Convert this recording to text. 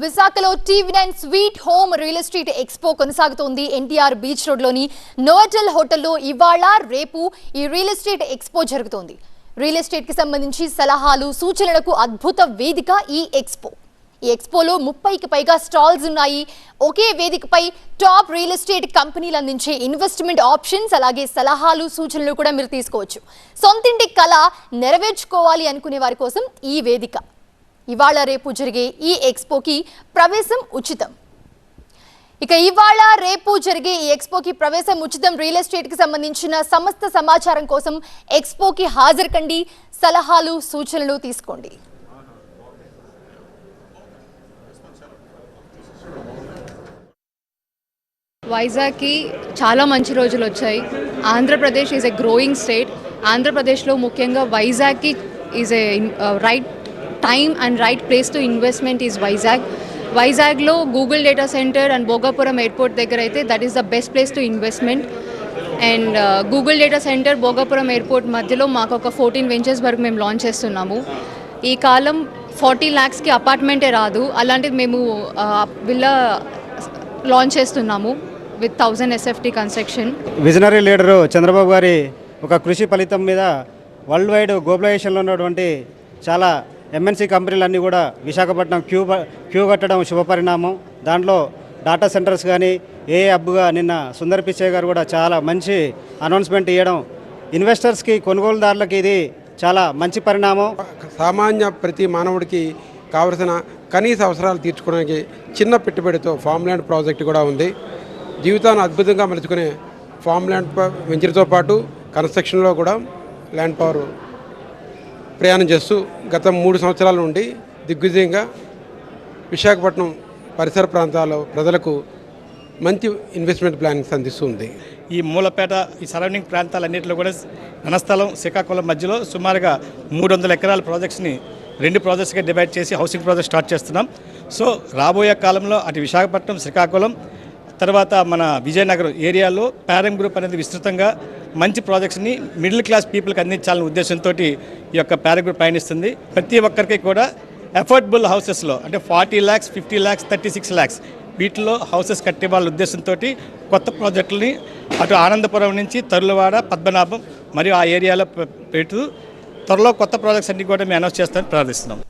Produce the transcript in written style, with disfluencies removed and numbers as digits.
విశాఖలో TV9 sweet home real estate expo కొనసాగుతోంది. NTR beach రోడ్లోని నోవటెల్ హోటల్లో ఇవాళ రేపు ఈ రియల్ ఎస్టేట్ ఎక్స్పో జరుగుతోంది. రియల్ ఎస్టేట్ కి సంబంధించి సలహాలు సూచనలకు అద్భుత వేదిక ఈ ఎక్స్పో. ఈ ఎక్స్పోలో 30కి పైగా స్టాల్స్ ఉన్నాయి. ఒకే వేదికపై టాప్ రియల్ ఎస్టేట్ కంపెనీలు అందించే ఇన్వెస్ట్మెంట్ ఆప్షన్స్ అలాగే సలహాలు సూచనలు కూడా మీరు తీసుకోవచ్చు. సొంతింటి కళ నెరవేర్చుకోవాలి అనుకునే వారి కోసం ఈ వేదిక. ఇవాళ రేపు జరిగే ఈ ఎక్స్పోకి ప్రవేశం ఉచితం. ఇక ఇవాళ రేపు జరిగే ఈ ఎక్స్పోకి ప్రవేశం ఉచితం. రియల్ ఎస్టేట్ కి సంబంధించిన సమస్త సమాచారం కోసం ఎక్స్పోకి హాజరు కండి, సలహాలు సూచనలు తీసుకోండి. వైజాగ్కి చాలా మంచి రోజులు వచ్చాయి. Andhra Pradesh is a growing state. ఆంధ్రప్రదేశ్లో ముఖ్యంగా వైజాగ్కి is a right time and right place to investment is Vizag. వైజాగ్లో Google data centre and Bhogapuram airport దగ్గర అయితే that is the best place to investment. And Google data centre Bhogapuram airport మధ్యలో మాకు ఒక 14 ventures వరకు మేము లాంచ్ చేస్తున్నాము. ఈ కాలం 40 lakhsకి అపార్ట్మెంటే రాదు, అలాంటిది మేము విల్లా లాంచ్ చేస్తున్నాము with 1000 SFT construction. Visionary leader Chandrababu గారి ఒక కృషి ఫలితం మీద వరల్డ్ వైడ్ గ్లోబలైజేషన్లో ఉన్నటువంటి చాలా MNC కంపెనీలన్నీ కూడా విశాఖపట్నం క్యూ కట్టడం శుభపరిణామం. దాంట్లో డాటా సెంటర్స్ కానీ హబ్గా నిన్న సుందర్ పిచ్చయ్య గారు కూడా చాలా మంచి అనౌన్స్మెంట్ ఇవ్వడం ఇన్వెస్టర్స్కి కొనుగోలుదారులకి ఇది చాలా మంచి పరిణామం. సామాన్య ప్రతి మానవుడికి కావలసిన కనీస అవసరాలు తీర్చుకోవడానికి చిన్న పెట్టుబడితో ఫామ్ ల్యాండ్ ప్రాజెక్ట్ కూడా ఉంది. జీవితాన్ని అద్భుతంగా మలుచుకునే ఫామ్ ల్యాండ్ వెంచర్తో పాటు కన్స్ట్రక్షన్లో కూడా ల్యాండ్ పవర్ ప్రయాణం చేస్తూ గత 3 సంవత్సరాల నుండి దిగ్విజయంగా విశాఖపట్నం పరిసర ప్రాంతాల్లో ప్రజలకు మంచి ఇన్వెస్ట్మెంట్ ప్లానింగ్స్ అందిస్తుంది. ఈ మూలపేట ఈ సరౌండింగ్ ప్రాంతాలన్నింటిలో కూడా రణస్థలం శ్రీకాకుళం మధ్యలో సుమారుగా 300 ఎకరాల ప్రాజెక్ట్స్ని 2 ప్రాజెక్ట్స్గా డివైడ్ చేసి హౌసింగ్ ప్రాజెక్ట్ స్టార్ట్ చేస్తున్నాం. సో రాబోయే కాలంలో అటు విశాఖపట్నం, శ్రీకాకుళం, తర్వాత మన విజయనగరం ఏరియాలో పారం గ్రూప్ అనేది విస్తృతంగా మంచి ప్రాజెక్ట్స్ని మిడిల్ క్లాస్ పీపుల్కి అందించాలనే ఉద్దేశంతో ఈ యొక్క పారం గ్రూప్ పయనిస్తుంది. ప్రతి ఒక్కరికి కూడా అఫోర్డబుల్ హౌసెస్లో అంటే 40 lakhs, 50 lakhs, 36 lakhs వీటిలో హౌసెస్ కట్టే వాళ్ళ ఉద్దేశంతో కొత్త ప్రాజెక్టులని అటు ఆనందపురం నుంచి తరులవాడ, పద్మనాభం మరియు ఆ ఏరియాలో పెడుతూ త్వరలో కొత్త ప్రాజెక్ట్స్ అన్ని కూడా మేము అనౌన్స్ చేస్తామని ప్రార్థిస్తున్నాం.